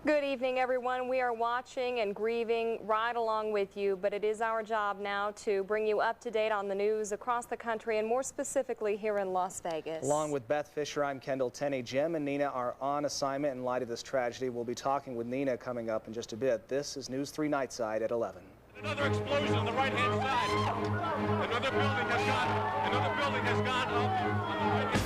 Good evening, everyone. We are watching and grieving right along with you, but it is our job now to bring you up to date on the news across the country and more specifically here in Las Vegas. Along with Beth Fisher, I'm Kendall Tenney. Jim and Nina are on assignment in light of this tragedy. We'll be talking with Nina coming up in just a bit. This is News 3 Nightside at 11. Another explosion on the right-hand side. Another building has gone up on the right-hand side.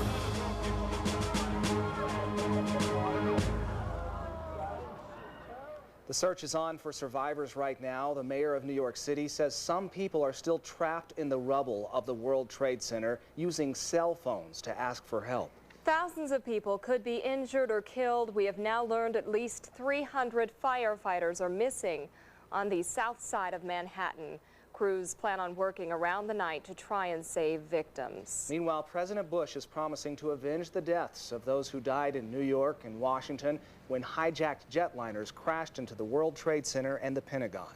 The search is on for survivors right now. The mayor of New York City says some people are still trapped in the rubble of the World Trade Center using cell phones to ask for help. Thousands of people could be injured or killed. We have now learned at least 300 firefighters are missing on the south side of Manhattan. Crews plan on working around the night to try and save victims. Meanwhile, President Bush is promising to avenge the deaths of those who died in New York and Washington when hijacked jetliners crashed into the World Trade Center and the Pentagon.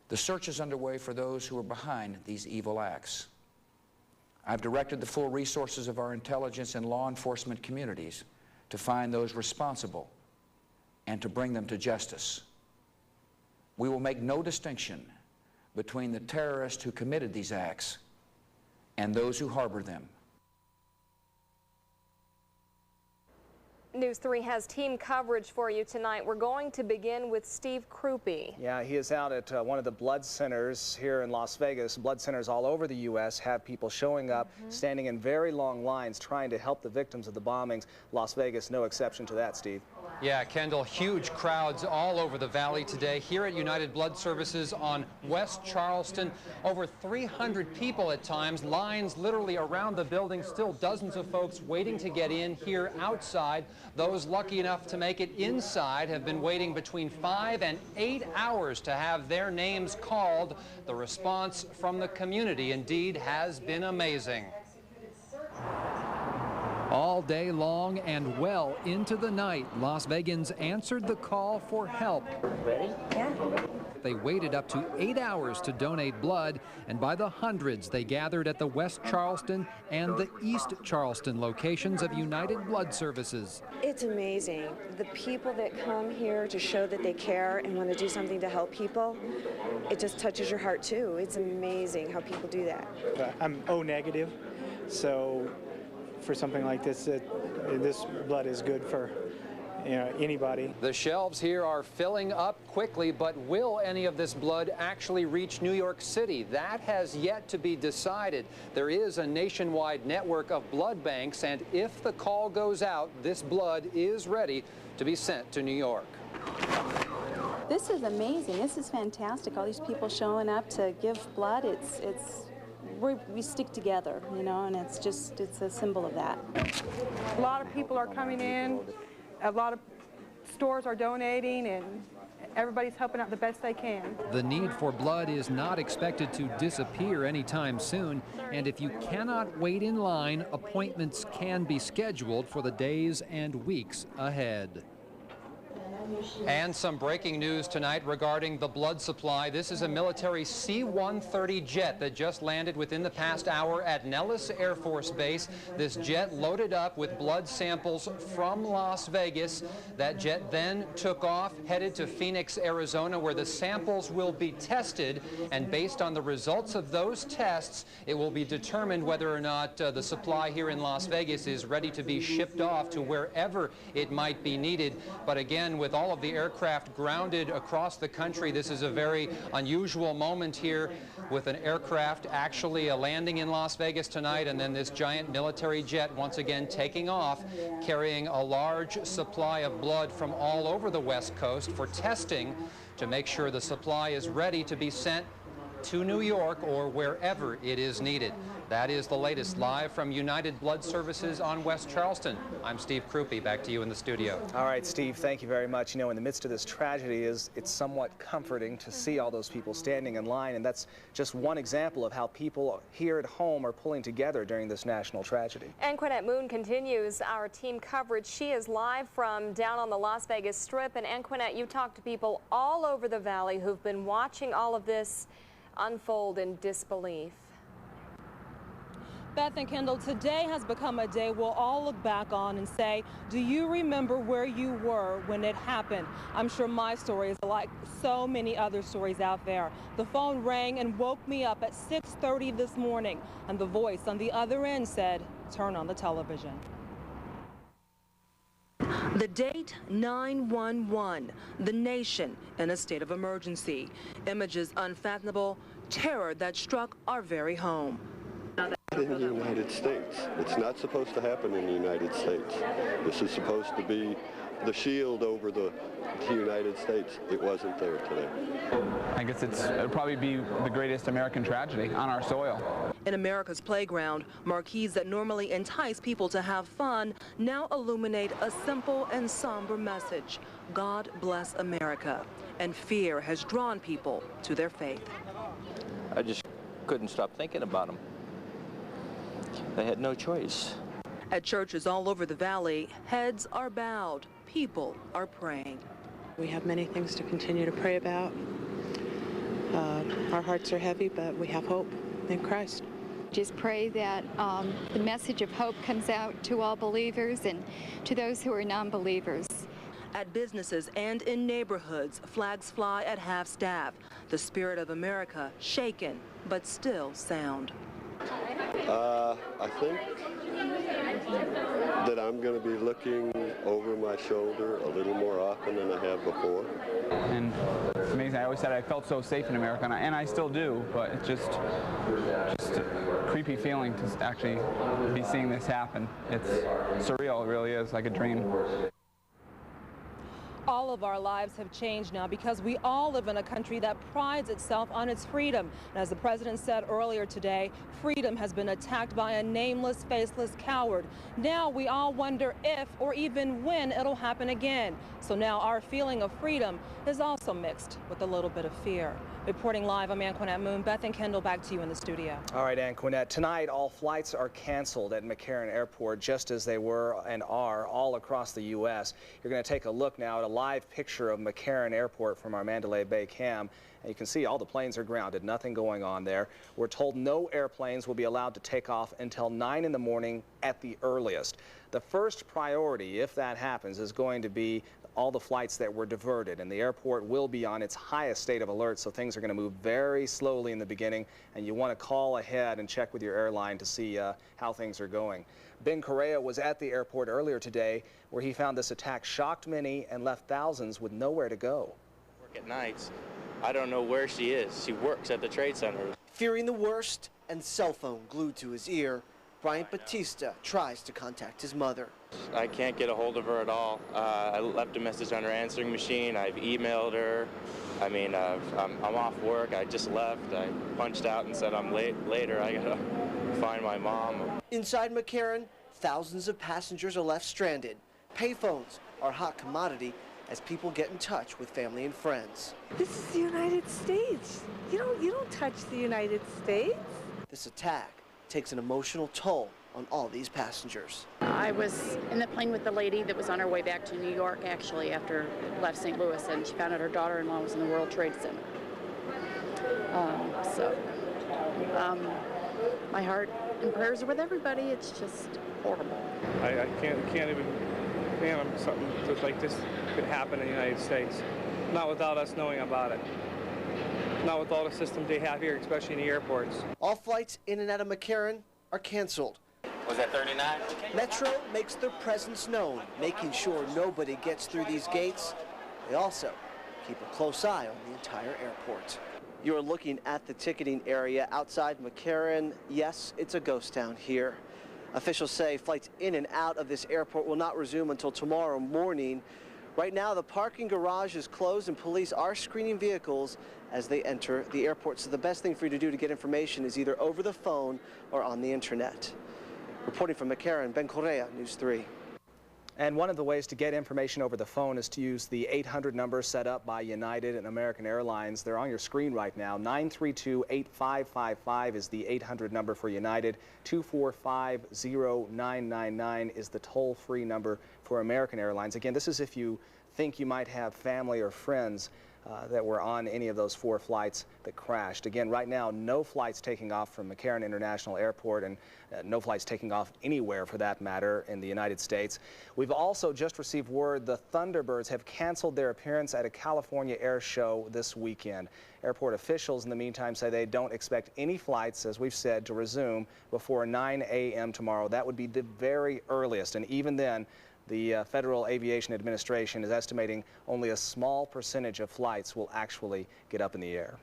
The search is underway for those who are behind these evil acts. I've directed the full resources of our intelligence and law enforcement communities to find those responsible and to bring them to justice. We will make no distinction between the terrorists who committed these acts and those who harbor them. News 3 has team coverage for you tonight. We're going to begin with Steve Krupe. Yeah, he is out at one of the blood centers here in Las Vegas. Blood centers all over the U.S. have people showing up, standing in very long lines, trying to help the victims of the bombings. Las Vegas, no exception to that, Steve. Yeah, Kendall, huge crowds all over the valley today. Here at United Blood Services on West Charleston, over 300 people at times, lines literally around the building, still dozens of folks waiting to get in here outside. Those lucky enough to make it inside have been waiting between 5 and 8 hours to have their names called. The response from the community indeed has been amazing. All day long and well into the night, Las Vegans answered the call for help. Ready? Yeah. They waited up to 8 hours to donate blood, and by the hundreds they gathered at the West Charleston and the East Charleston locations of United Blood Services. It's amazing. The people that come here to show that they care and want to do something to help people, it just touches your heart too. It's amazing how people do that. I'm O negative, so for something like this, this blood is good for anybody. The shelves here are filling up quickly, but will any of this blood actually reach New York City? That has yet to be decided. There is a nationwide network of blood banks, and if the call goes out, this blood is ready to be sent to New York. This is amazing. This is fantastic. All these people showing up to give blood. We stick together, and it's a symbol of that. A lot of people are coming in, a lot of stores are donating, and everybody's helping out the best they can. The need for blood is not expected to disappear anytime soon, and if you cannot wait in line, appointments can be scheduled for the days and weeks ahead. And some breaking news tonight regarding the blood supply. This is a military C-130 jet that just landed within the past hour at Nellis Air Force Base. This jet loaded up with blood samples from Las Vegas. That jet then took off, headed to Phoenix, Arizona, where the samples will be tested. And based on the results of those tests, it will be determined whether or not the supply here in Las Vegas is ready to be shipped off to wherever it might be needed. But again, with all of the aircraft grounded across the country, this is a very unusual moment here with an aircraft actually landing in Las Vegas tonight, and then this giant military jet once again taking off, carrying a large supply of blood from all over the West Coast for testing to make sure the supply is ready to be sent to New York or wherever it is needed. That is the latest live from United Blood Services on West Charleston. I'm Steve Krupe. Back to you in the studio. All right, Steve, thank you very much. In the midst of this tragedy, it's somewhat comforting to see all those people standing in line, and that's just one example of how people here at home are pulling together during this national tragedy. And Anquinette Moon continues our team coverage. She is live from down on the Las Vegas Strip, and Anquinette, you talked to people all over the valley who've been watching all of this unfold in disbelief. Beth and Kendall, today has become a day we'll all look back on and say, do you remember where you were when it happened? I'm sure my story is like so many other stories out there. The phone rang and woke me up at 6:30 this morning, and the voice on the other end said, turn on the television. The date, 9/11, the nation in a state of emergency. Images unfathomable, terror that struck our very home. In the United States. It's not supposed to happen in the United States. This is supposed to be the shield over the United States. It wasn't there today. I guess it'll probably be the greatest American tragedy on our soil. In America's playground, marquees that normally entice people to have fun now illuminate a simple and somber message: God bless America. And fear has drawn people to their faith. I just couldn't stop thinking about them. They had no choice. At churches all over the valley, heads are bowed, people are praying. We have many things to continue to pray about. Our hearts are heavy, but we have hope in Christ. Just pray that the message of hope comes out to all believers and to those who are non-believers. At businesses and in neighborhoods, flags fly at half-staff. The spirit of America shaken, but still sound. I think that I'm going to be looking over my shoulder a little more often than I have before. And it's amazing. I always said I felt so safe in America, and I still do, but it's just a creepy feeling to actually be seeing this happen. It's surreal. It really is like a dream. All of our lives have changed now because we all live in a country that prides itself on its freedom. And as the president said earlier today, freedom has been attacked by a nameless, faceless coward. Now we all wonder if or even when it'll happen again. So now our feeling of freedom is also mixed with a little bit of fear. Reporting live, I'm Anquinette Moon. Beth and Kendall, back to you in the studio. All right, Anquinette. Tonight, all flights are canceled at McCarran Airport, just as they were and are all across the U.S. You're going to take a look now at a live picture of McCarran Airport from our Mandalay Bay cam. And you can see all the planes are grounded, nothing going on there. We're told no airplanes will be allowed to take off until 9 in the morning at the earliest. The first priority, if that happens, is going to be all the flights that were diverted, and the airport will be on its highest state of alert, so things are going to move very slowly in the beginning, and you want to call ahead and check with your airline to see how things are going. Ben Correa was at the airport earlier today where he found this attack shocked many and left thousands with nowhere to go. Work at nights. I don't know where she is. She works at the Trade Center. Fearing the worst and cell phone glued to his ear, Bryant Batista tries to contact his mother. I can't get a hold of her at all. I left a message on her answering machine. I've emailed her. I mean, I'm off work. I just left. I punched out and said I'm later. I gotta find my mom. Inside McCarran, thousands of passengers are left stranded. Payphones are a hot commodity as people get in touch with family and friends. This is the United States. You don't touch the United States. This attack takes an emotional toll on all these passengers. I was in the plane with the lady that was on her way back to New York, actually, after it left St. Louis, and she found out her daughter-in-law was in the World Trade Center. My heart and prayers are with everybody. It's just horrible. I can't even fathom something just like this could happen in the United States, not without us knowing about it. Not with all the systems they have here, especially in the airports. All flights in and out of McCarran are canceled. Was that 39? Metro makes their presence known, making sure nobody gets through these gates. They also keep a close eye on the entire airport. You're looking at the ticketing area outside McCarran. Yes, it's a ghost town here. Officials say flights in and out of this airport will not resume until tomorrow morning. Right now, the parking garage is closed and police are screening vehicles as they enter the airport. So the best thing for you to do to get information is either over the phone or on the internet. Reporting from McCarran, Ben Correa, News 3. And one of the ways to get information over the phone is to use the 800 number set up by United and American Airlines. They're on your screen right now. 932-8555 is the 800 number for United. 245-0999 is the toll-free number for American Airlines. Again, this is if you think you might have family or friends that were on any of those 4 flights that crashed. Again, right now, no flights taking off from McCarran International Airport, and no flights taking off anywhere for that matter in the United States. We've also just received word the Thunderbirds have canceled their appearance at a California air show this weekend. Airport officials in the meantime say they don't expect any flights, as we've said, to resume before 9 a.m. tomorrow. That would be the very earliest, and even then, the Federal Aviation Administration is estimating only a small percentage of flights will actually get up in the air.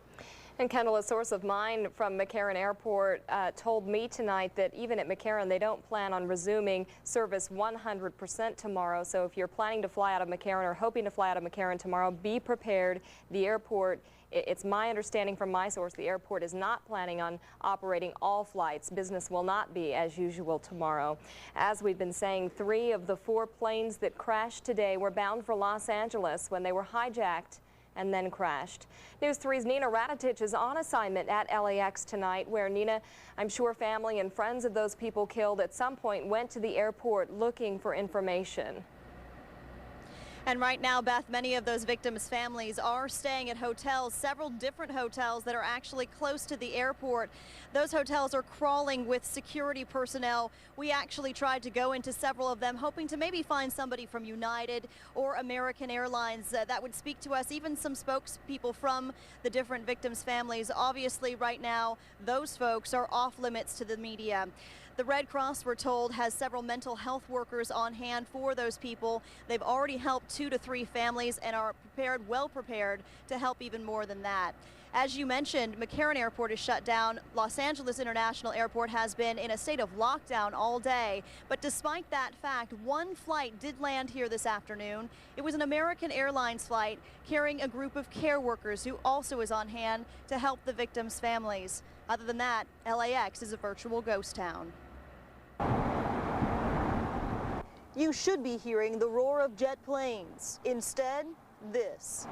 And Kendall, a source of mine from McCarran Airport told me tonight that even at McCarran, they don't plan on resuming service 100% tomorrow. So if you're planning to fly out of McCarran or hoping to fly out of McCarran tomorrow, be prepared. The airport, it's my understanding from my source, the airport is not planning on operating all flights. Business will not be as usual tomorrow. As we've been saying, 3 of the 4 planes that crashed today were bound for Los Angeles when they were hijacked and then crashed. News 3's Nina Radetich is on assignment at LAX tonight, where, Nina, I'm sure family and friends of those people killed at some point went to the airport looking for information. And right now, Beth, many of those victims' families are staying at hotels, several different hotels that are actually close to the airport. Those hotels are crawling with security personnel. We actually tried to go into several of them, hoping to maybe find somebody from United or American Airlines that would speak to us, even some spokespeople from the different victims' families. Obviously, right now, those folks are off limits to the media. The Red Cross, we're told, has several mental health workers on hand for those people. They've already helped 2 to 3 families and are prepared, well prepared, to help even more than that. As you mentioned, McCarran Airport is shut down. Los Angeles International Airport has been in a state of lockdown all day. But despite that fact, 1 flight did land here this afternoon. It was an American Airlines flight carrying a group of care workers who also is on hand to help the victims' families. Other than that, LAX is a virtual ghost town. You should be hearing the roar of jet planes. Instead, this.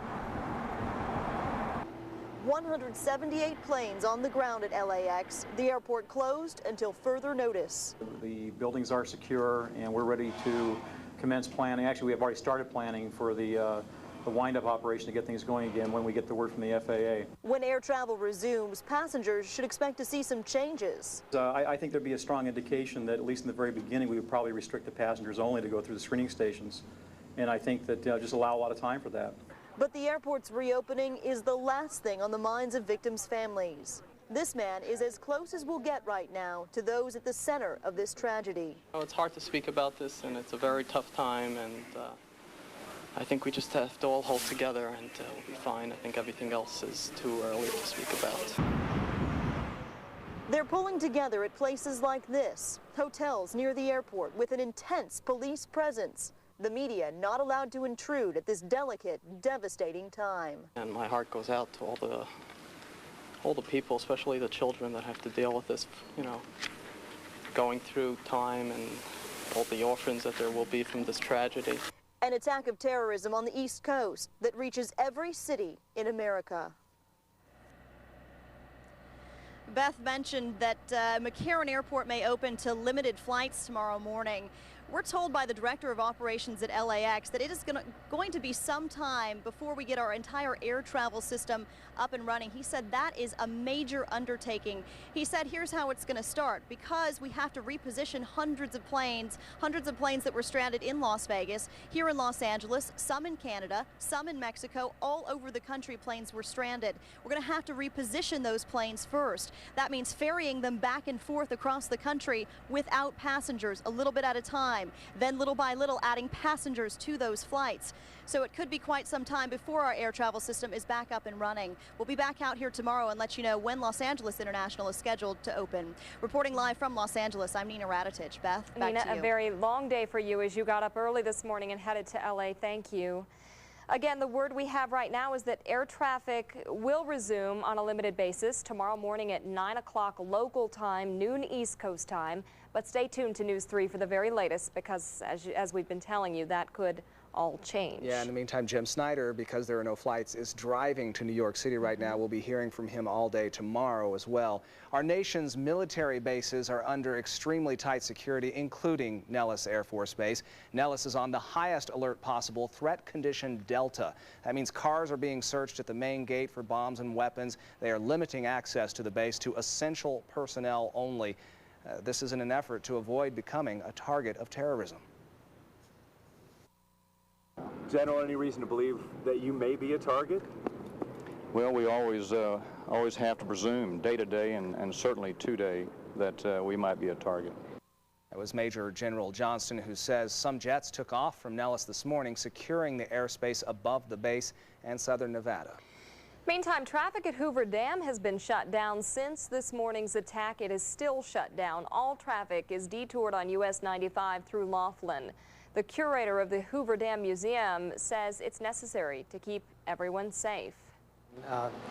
178 planes on the ground at LAX. The airport closed until further notice. The buildings are secure and we're ready to commence planning. Actually, we have already started planning for the wind-up operation to get things going again when we get the word from the FAA. When air travel resumes, passengers should expect to see some changes. I think there'd be a strong indication that at least in the very beginning we would probably restrict the passengers only to go through the screening stations. And I think that just allow a lot of time for that. But the airport's reopening is the last thing on the minds of victims' families. This man is as close as we'll get right now to those at the center of this tragedy. It's hard to speak about this, and it's a very tough time, and I think we just have to all hold together and we'll be fine. I think everything else is too early to speak about. They're pulling together at places like this, hotels near the airport with an intense police presence. The media not allowed to intrude at this delicate, devastating time. And my heart goes out to all the people, especially the children that have to deal with this, you know, going through time, and all the orphans that there will be from this tragedy. An attack of terrorism on the East Coast that reaches every city in America. Beth mentioned that McCarran Airport may open to limited flights tomorrow morning. We're told by the director of operations at LAX that it is going to be some time before we get our entire air travel system up and running. He said that is a major undertaking. He said here's how it's going to start. Because we have to reposition hundreds of planes that were stranded in Las Vegas, here in Los Angeles, some in Canada, some in Mexico, all over the country planes were stranded. We're going to have to reposition those planes first. That means ferrying them back and forth across the country without passengers, a little bit at a time. Then little by little adding passengers to those flights. So it could be quite some time before our air travel system is back up and running. We'll be back out here tomorrow and let you know when Los Angeles International is scheduled to open. Reporting live from Los Angeles, I'm Nina Radetich. Beth, back Nina, to you. A very long day for you as you got up early this morning and headed to LA. Thank you. Again, the word we have right now is that air traffic will resume on a limited basis tomorrow morning at 9 o'clock local time, noon East Coast time. But stay tuned to News 3 for the very latest, because as we've been telling you, that could all change. Yeah, in the meantime, Jim Snyder, because there are no flights, is driving to New York City right now. We'll be hearing from him all day tomorrow as well. Our nation's military bases are under extremely tight security, including Nellis Air Force Base. Nellis is on the highest alert possible, threat condition Delta. That means cars are being searched at the main gate for bombs and weapons. They are limiting access to the base to essential personnel only. This is in an effort to avoid becoming a target of terrorism. General, any reason to believe that you may be a target? Well, we always have to presume day to day and certainly today that we might be a target. That was Major General Johnston, who says some jets took off from Nellis this morning, securing the airspace above the base and southern Nevada. Meantime, traffic at Hoover Dam has been shut down since this morning's attack. It is still shut down. All traffic is detoured on US 95 through Laughlin. The curator of the Hoover Dam Museum says it's necessary to keep everyone safe.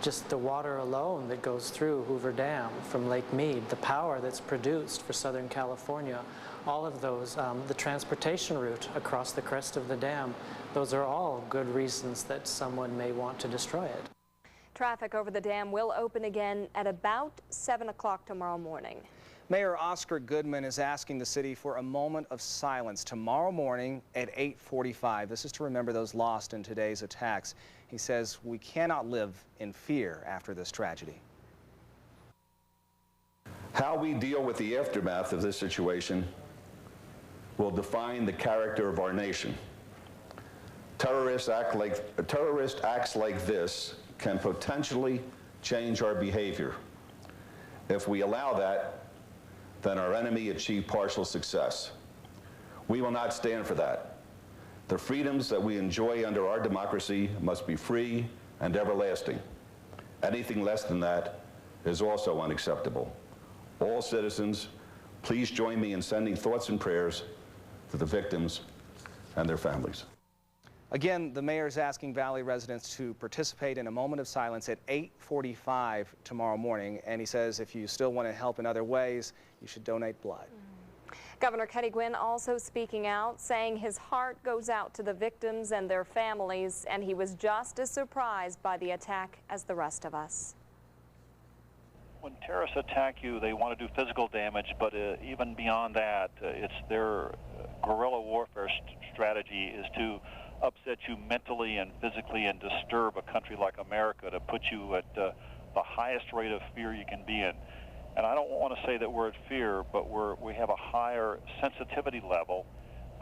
Just the water alone that goes through Hoover Dam from Lake Mead, the power that's produced for Southern California, all of those, the transportation route across the crest of the dam, those are all good reasons that someone may want to destroy it. Traffic over the dam will open again at about 7 o'clock tomorrow morning. Mayor Oscar Goodman is asking the city for a moment of silence tomorrow morning at 8:45. This is to remember those lost in today's attacks. He says we cannot live in fear after this tragedy. How we deal with the aftermath of this situation will define the character of our nation. Terrorist acts like this can potentially change our behavior. If we allow that, then our enemy achieved partial success. We will not stand for that. The freedoms that we enjoy under our democracy must be free and everlasting. Anything less than that is also unacceptable. All citizens, please join me in sending thoughts and prayers to the victims and their families. Again, the mayor is asking Valley residents to participate in a moment of silence at 8:45 tomorrow morning, and he says if you still want to help in other ways, you should donate blood. Governor Kenny Gwinn also speaking out, saying his heart goes out to the victims and their families, and he was just as surprised by the attack as the rest of us. When terrorists attack you, they want to do physical damage, but even beyond that, it's their guerrilla warfare strategy is to upset you mentally and physically and disturb a country like America, to put you at the highest rate of fear you can be in. And I don't want to say that we're at fear, but we have a higher sensitivity level.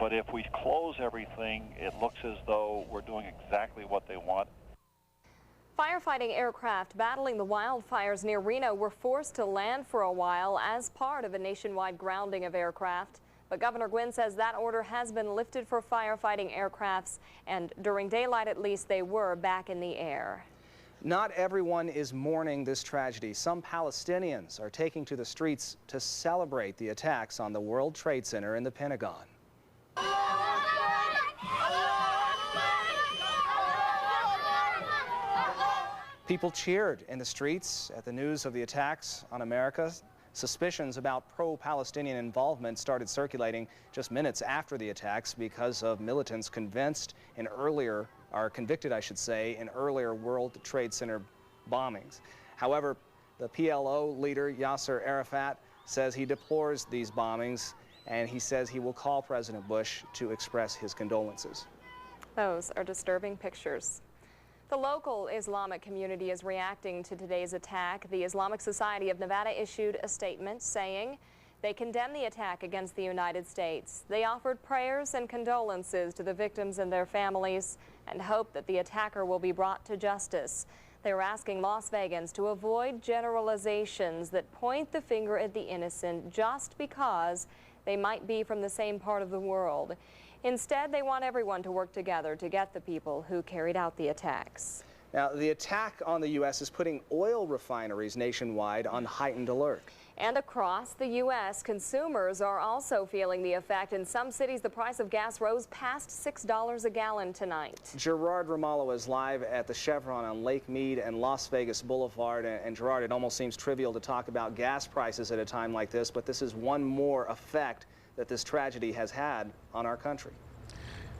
But if we close everything, it looks as though we're doing exactly what they want. Firefighting aircraft battling the wildfires near Reno were forced to land for a while as part of a nationwide grounding of aircraft. But Governor Gwinn says that order has been lifted for firefighting aircrafts, and during daylight at least they were back in the air. Not everyone is mourning this tragedy. Some Palestinians are taking to the streets to celebrate the attacks on the World Trade Center in the Pentagon. People cheered in the streets at the news of the attacks on America. Suspicions about pro-Palestinian involvement started circulating just minutes after the attacks because of militants convicted, I should say, in earlier World Trade Center bombings. However, the PLO leader Yasser Arafat says he deplores these bombings, and he says he will call President Bush to express his condolences. Those are disturbing pictures. The local Islamic community is reacting to today's attack. The Islamic Society of Nevada issued a statement saying they condemn the attack against the United States. They offered prayers and condolences to the victims and their families and hope that the attacker will be brought to justice. They were asking Las Vegans to avoid generalizations that point the finger at the innocent just because they might be from the same part of the world. Instead, they want everyone to work together to get the people who carried out the attacks. Now, the attack on the U.S. is putting oil refineries nationwide on heightened alert. And across the U.S., consumers are also feeling the effect. In some cities, the price of gas rose past $6 a gallon tonight. Gerard Ramallo is live at the Chevron on Lake Mead and Las Vegas Boulevard. And Gerard, it almost seems trivial to talk about gas prices at a time like this, but this is one more effect that this tragedy has had on our country.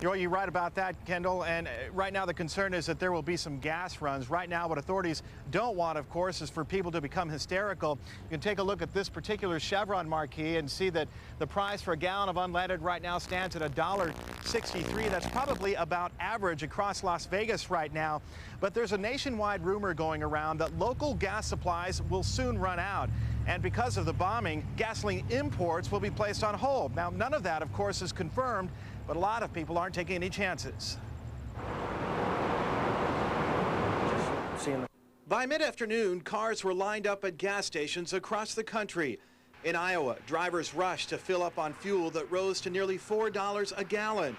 You're right about that, Kendall. And right now the concern is that there will be some gas runs. Right now what authorities don't want, of course, is for people to become hysterical. You can take a look at this particular Chevron marquee and see that the price for a gallon of unleaded right now stands at $1.63. That's probably about average across Las Vegas right now. But there's a nationwide rumor going around that local gas supplies will soon run out. And because of the bombing, gasoline imports will be placed on hold. Now, none of that, of course, is confirmed, but a lot of people aren't taking any chances. By mid-afternoon, cars were lined up at gas stations across the country. In Iowa, drivers rushed to fill up on fuel that rose to nearly $4 a gallon.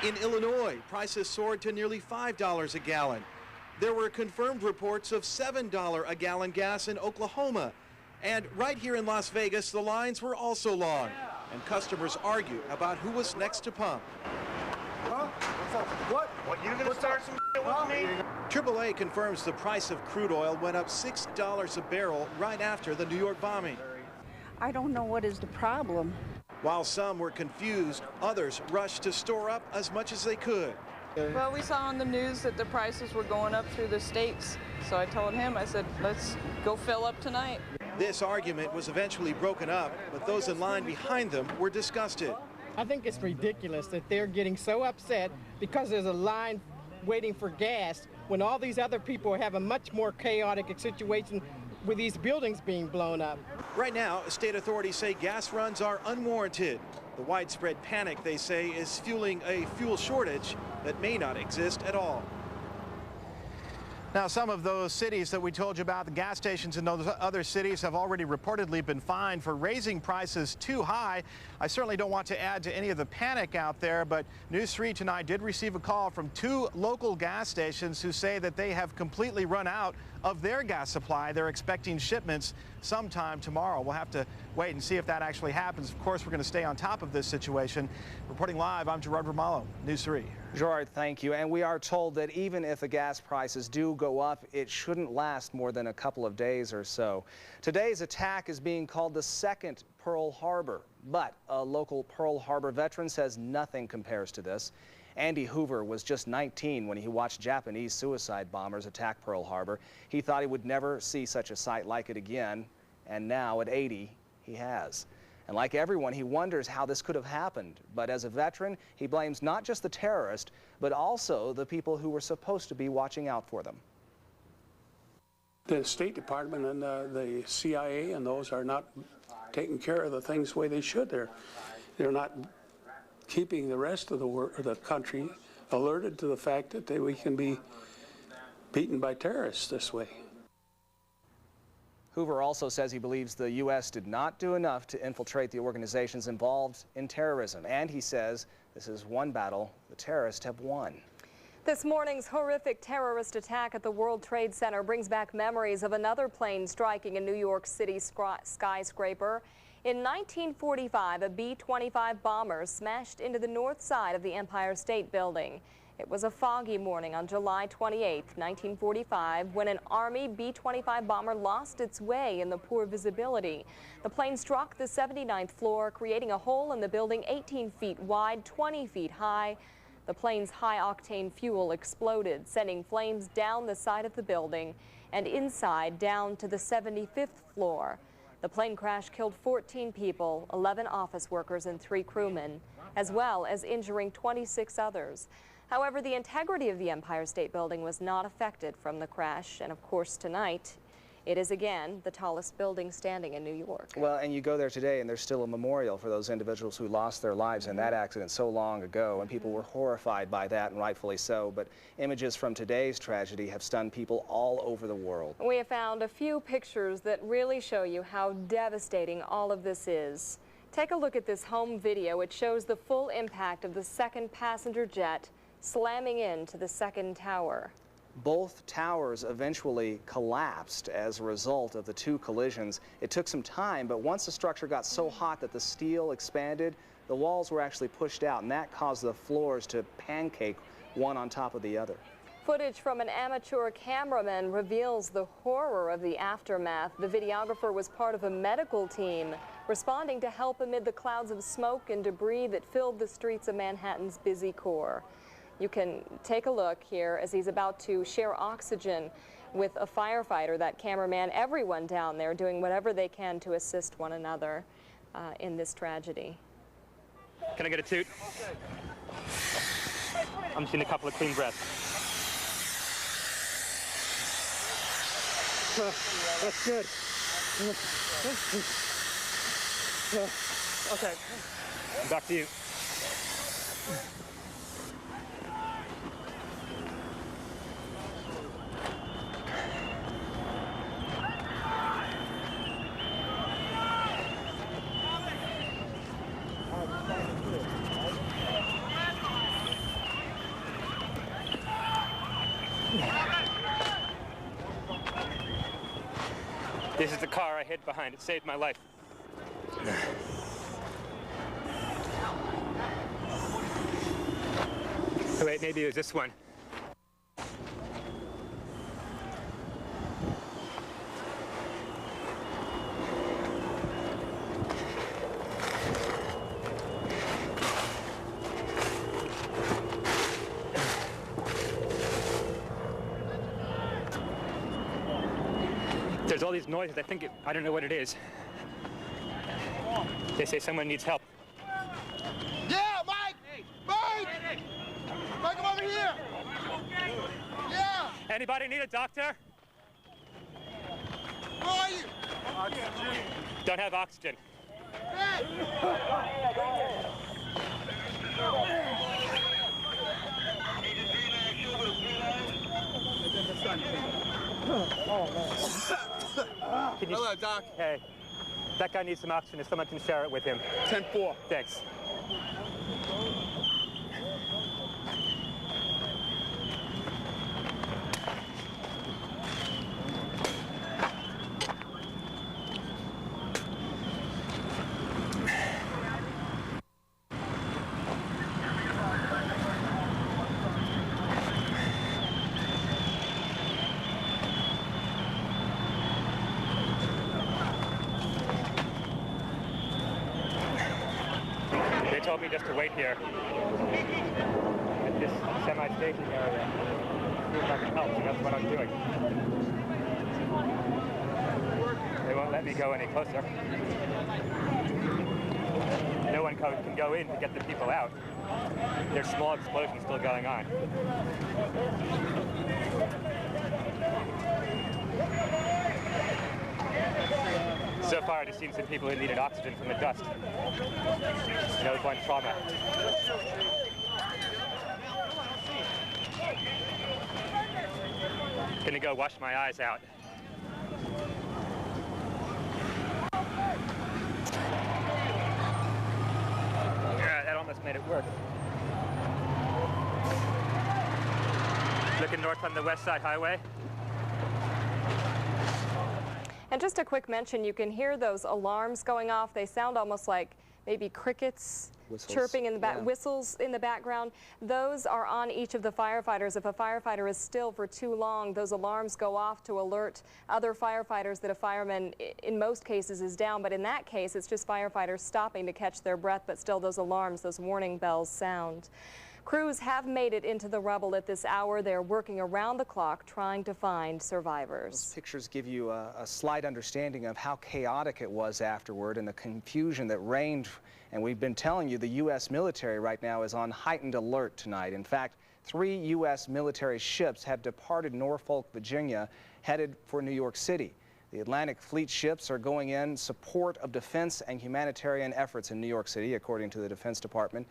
In Illinois, prices soared to nearly $5 a gallon. There were confirmed reports of $7 a gallon gas in Oklahoma. And right here in Las Vegas, the lines were also long, and customers argue about who was next to pump. Huh? What's up? What, you gonna start some with me? AAA confirms the price of crude oil went up $6 a barrel right after the New York bombing. I don't know what is the problem. While some were confused, others rushed to store up as much as they could. Well, we saw on the news that the prices were going up through the states. So I told him, I said, let's go fill up tonight. This argument was eventually broken up, but those in line behind them were disgusted. I think it's ridiculous that they're getting so upset because there's a line waiting for gas when all these other people have a much more chaotic situation with these buildings being blown up. Right now, state authorities say gas runs are unwarranted. The widespread panic, they say, is fueling a fuel shortage that may not exist at all. Now, some of those cities that we told you about, the gas stations in those other cities, have already reportedly been fined for raising prices too high. I certainly don't want to add to any of the panic out there, but News 3 tonight did receive a call from 2 local gas stations who say that they have completely run out of their gas supply. They're expecting shipments sometime tomorrow. We'll have to wait and see if that actually happens. Of course, we're going to stay on top of this situation. Reporting live, I'm Gerard Romalo, News 3. Gerard, thank you. And we are told that even if the gas prices do go up, it shouldn't last more than a couple of days or so. Today's attack is being called the second Pearl Harbor, but a local Pearl Harbor veteran says nothing compares to this. Andy Hoover was just 19 when he watched Japanese suicide bombers attack Pearl Harbor. He thought he would never see such a sight like it again, and now at 80, he has. And like everyone, he wonders how this could have happened. But as a veteran, he blames not just the terrorist, but also the people who were supposed to be watching out for them. The State Department and the CIA and those are not taking care of the things the way they should. They're not keeping the rest of the country alerted to the fact that we can be beaten by terrorists this way. Hoover also says he believes the U.S. did not do enough to infiltrate the organizations involved in terrorism. And he says this is one battle the terrorists have won. This morning's horrific terrorist attack at the World Trade Center brings back memories of another plane striking a New York City skyscraper. In 1945, a B-25 bomber smashed into the north side of the Empire State Building. It was a foggy morning on July 28, 1945, when an Army B-25 bomber lost its way in the poor visibility. The plane struck the 79th floor, creating a hole in the building 18 feet wide, 20 feet high. The plane's high-octane fuel exploded, sending flames down the side of the building and inside down to the 75th floor. The plane crash killed 14 people, 11 office workers and 3 crewmen, as well as injuring 26 others. However, the integrity of the Empire State Building was not affected from the crash, and of course tonight, it is again the tallest building standing in New York. Well, and you go there today and there's still a memorial for those individuals who lost their lives in that accident so long ago, and people were horrified by that, and rightfully so. But images from today's tragedy have stunned people all over the world. We have found a few pictures that really show you how devastating all of this is. Take a look at this home video. It shows the full impact of the second passenger jet slamming into the second tower. Both towers eventually collapsed as a result of the 2 collisions. It took some time, but once the structure got so hot that the steel expanded, the walls were actually pushed out, and that caused the floors to pancake one on top of the other. Footage from an amateur cameraman reveals the horror of the aftermath. The videographer was part of a medical team responding to help amid the clouds of smoke and debris that filled the streets of Manhattan's busy core. You can take a look here as he's about to share oxygen with a firefighter, that cameraman, everyone down there doing whatever they can to assist one another in this tragedy. Can I get a toot? I'm just getting a couple of clean breaths. That's good. Okay. Back to you. This is the car I hid behind. It saved my life. Oh, wait, maybe it was this one. There's all these noises. I don't know what it is. They say someone needs help. Yeah, Mike! Mike! Mike, come over here! Yeah! Anybody need a doctor? Where are you? Oxygen. Don't have oxygen. Hello, Doc. Hey, that guy needs some oxygen if someone can share it with him. 10-4. Thanks. They told me just to wait here at this semi-staging area. See if I can help, so that's what I'm doing. They won't let me go any closer. No one can go in to get the people out. There's small explosions still going on. So far, I've just seen some people who needed oxygen from the dust. No one trauma. Gonna go wash my eyes out. Yeah, that almost made it work. Looking north on the West Side Highway. And just a quick mention, you can hear those alarms going off. They sound almost like maybe crickets chirping in the back, whistles in the background. Those are on each of the firefighters. If a firefighter is still for too long, those alarms go off to alert other firefighters that a fireman, in most cases, is down. But in that case, it's just firefighters stopping to catch their breath, but still those alarms, those warning bells sound. Crews have made it into the rubble at this hour. They're working around the clock trying to find survivors. Those pictures give you a slight understanding of how chaotic it was afterward and the confusion that reigned. And we've been telling you the U.S. military right now is on heightened alert tonight. In fact, 3 U.S. military ships have departed Norfolk, Virginia, headed for New York City. The Atlantic Fleet ships are going in support of defense and humanitarian efforts in New York City, according to the Defense Department.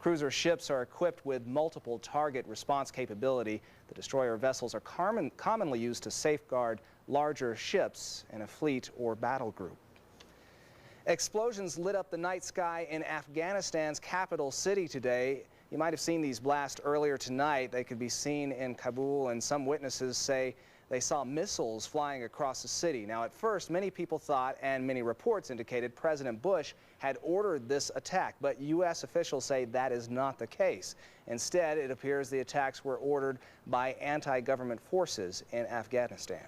Cruiser ships are equipped with multiple target response capability. The destroyer vessels are commonly used to safeguard larger ships in a fleet or battle group. Explosions lit up the night sky in Afghanistan's capital city today. You might have seen these blasts earlier tonight. They could be seen in Kabul, and some witnesses say they saw missiles flying across the city. Now, at first, many people thought, and many reports indicated, President Bush had ordered this attack, but U.S. officials say that is not the case. Instead, it appears the attacks were ordered by anti-government forces in Afghanistan.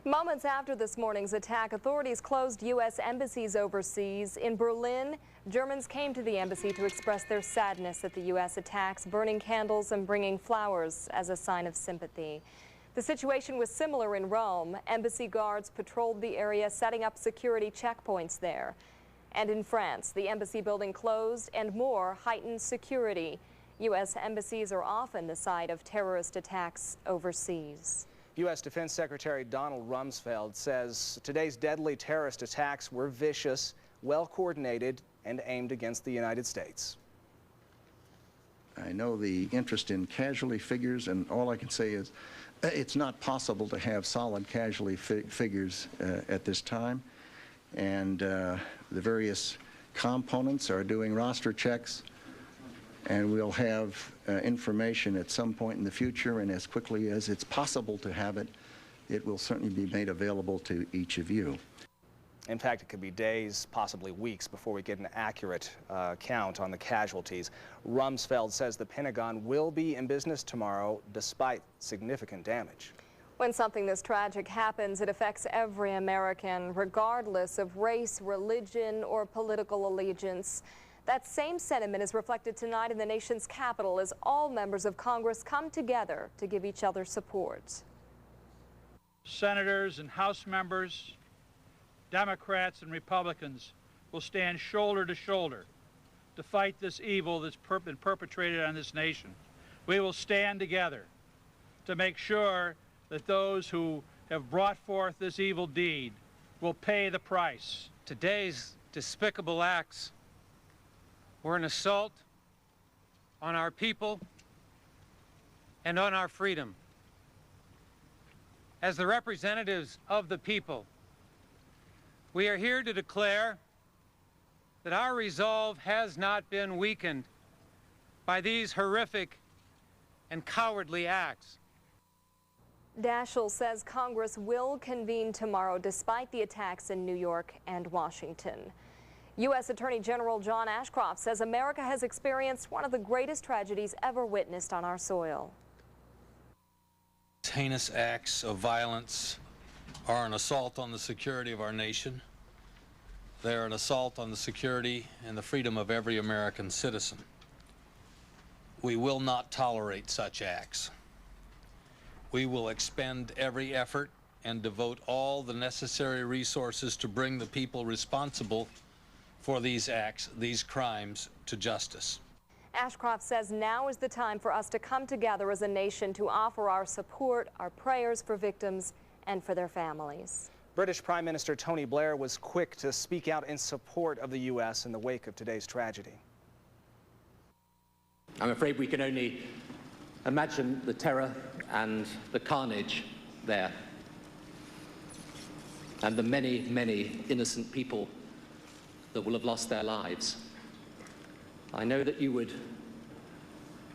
Moments after this morning's attack, authorities closed U.S. embassies overseas. In Berlin, Germans came to the embassy to express their sadness at the U.S. attacks, burning candles and bringing flowers as a sign of sympathy. The situation was similar in Rome. Embassy guards patrolled the area, setting up security checkpoints there. And in France, the embassy building closed and more heightened security. U.S. embassies are often the site of terrorist attacks overseas. U.S. Defense Secretary Donald Rumsfeld says today's deadly terrorist attacks were vicious, well-coordinated, and aimed against the United States. I know the interest in casualty figures, and all I can say is it's not possible to have solid casualty figures at this time. And the various components are doing roster checks, and we'll have information at some point in the future, and as quickly as it's possible to have it, it will certainly be made available to each of you. In fact, it could be days, possibly weeks, before we get an accurate count on the casualties. Rumsfeld says the Pentagon will be in business tomorrow despite significant damage. When something this tragic happens, it affects every American, regardless of race, religion, or political allegiance. That same sentiment is reflected tonight in the nation's capital as all members of Congress come together to give each other support. Senators and House members, Democrats and Republicans will stand shoulder to shoulder to fight this evil that's been perpetrated on this nation. We will stand together to make sure that those who have brought forth this evil deed will pay the price. Today's despicable acts were an assault on our people and on our freedom. As the representatives of the people, we are here to declare that our resolve has not been weakened by these horrific and cowardly acts. Daschle says Congress will convene tomorrow despite the attacks in New York and Washington. U.S. Attorney General John Ashcroft says America has experienced one of the greatest tragedies ever witnessed on our soil. Heinous acts of violence are an assault on the security of our nation. They are an assault on the security and the freedom of every American citizen. We will not tolerate such acts. We will expend every effort and devote all the necessary resources to bring the people responsible for these acts, these crimes, to justice. Ashcroft says now is the time for us to come together as a nation to offer our support, our prayers for victims and for their families. British Prime Minister Tony Blair was quick to speak out in support of the U.S. in the wake of today's tragedy. I'm afraid we can only imagine the terror and the carnage there, and the many, many innocent people that will have lost their lives. I know that you would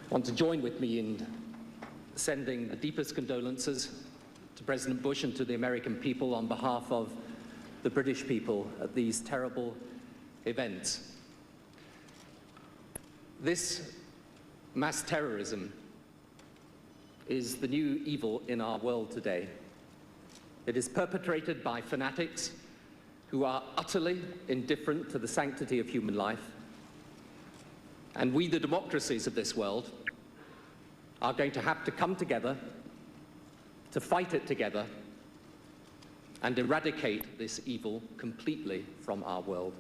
want to join with me in sending the deepest condolences to President Bush and to the American people on behalf of the British people at these terrible events. This mass terrorism is the new evil in our world today. It is perpetrated by fanatics who are utterly indifferent to the sanctity of human life. And we, the democracies of this world, are going to have to come together to fight it together and eradicate this evil completely from our world.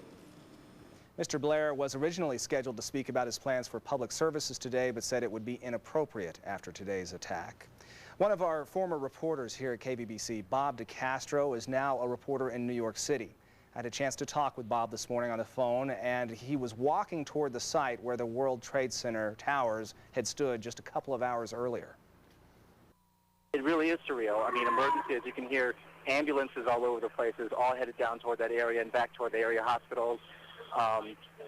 Mr. Blair was originally scheduled to speak about his plans for public services today, but said it would be inappropriate after today's attack. One of our former reporters here at KVBC, Bob DeCastro, is now a reporter in New York City. I had a chance to talk with Bob this morning on the phone, and he was walking toward the site where the World Trade Center towers had stood just a couple of hours earlier. It really is surreal. I mean, emergencies, you can hear ambulances all over the places, all headed down toward that area and back toward the area hospitals.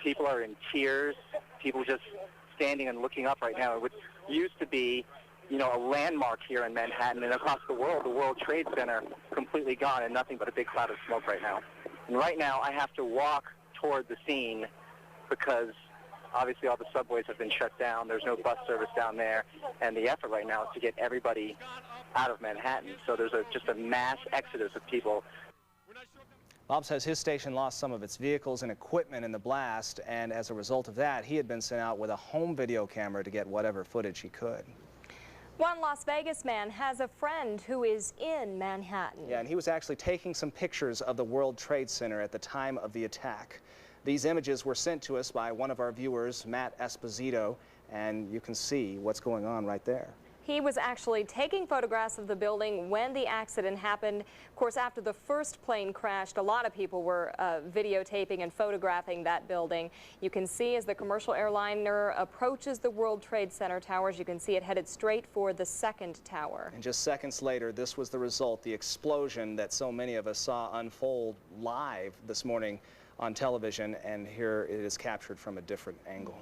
People are in tears. People just standing and looking up right now. What used to be, you know, a landmark here in Manhattan and across the World Trade Center, completely gone and nothing but a big cloud of smoke right now. And right now, I have to walk toward the scene because Obviously, all the subways have been shut down. There's no bus service down there. And the effort right now is to get everybody out of Manhattan. So there's just a mass exodus of people. Bob says his station lost some of its vehicles and equipment in the blast, and as a result of that, he had been sent out with a home video camera to get whatever footage he could. One Las Vegas man has a friend who is in Manhattan. Yeah, and he was actually taking some pictures of the World Trade Center at the time of the attack. These images were sent to us by one of our viewers, Matt Esposito, and you can see what's going on right there. He was actually taking photographs of the building when the accident happened. Of course, after the first plane crashed, a lot of people were videotaping and photographing that building. You can see as the commercial airliner approaches the World Trade Center towers, you can see it headed straight for the second tower. And just seconds later, this was the result, the explosion that so many of us saw unfold live this morning on television, and here it is captured from a different angle.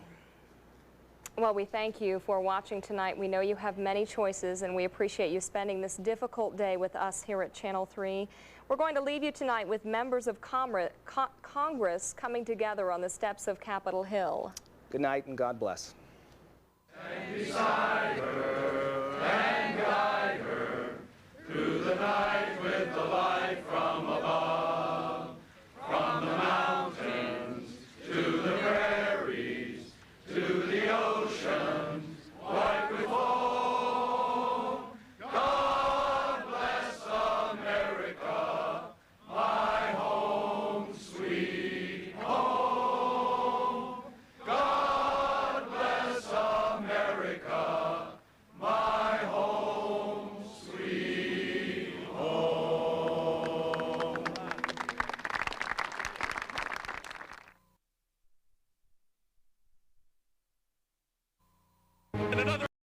Well, we thank you for watching tonight. We know you have many choices, and we appreciate you spending this difficult day with us here at Channel 3. We're going to leave you tonight with members of Congress coming together on the steps of Capitol Hill. Good night and God bless. And beside her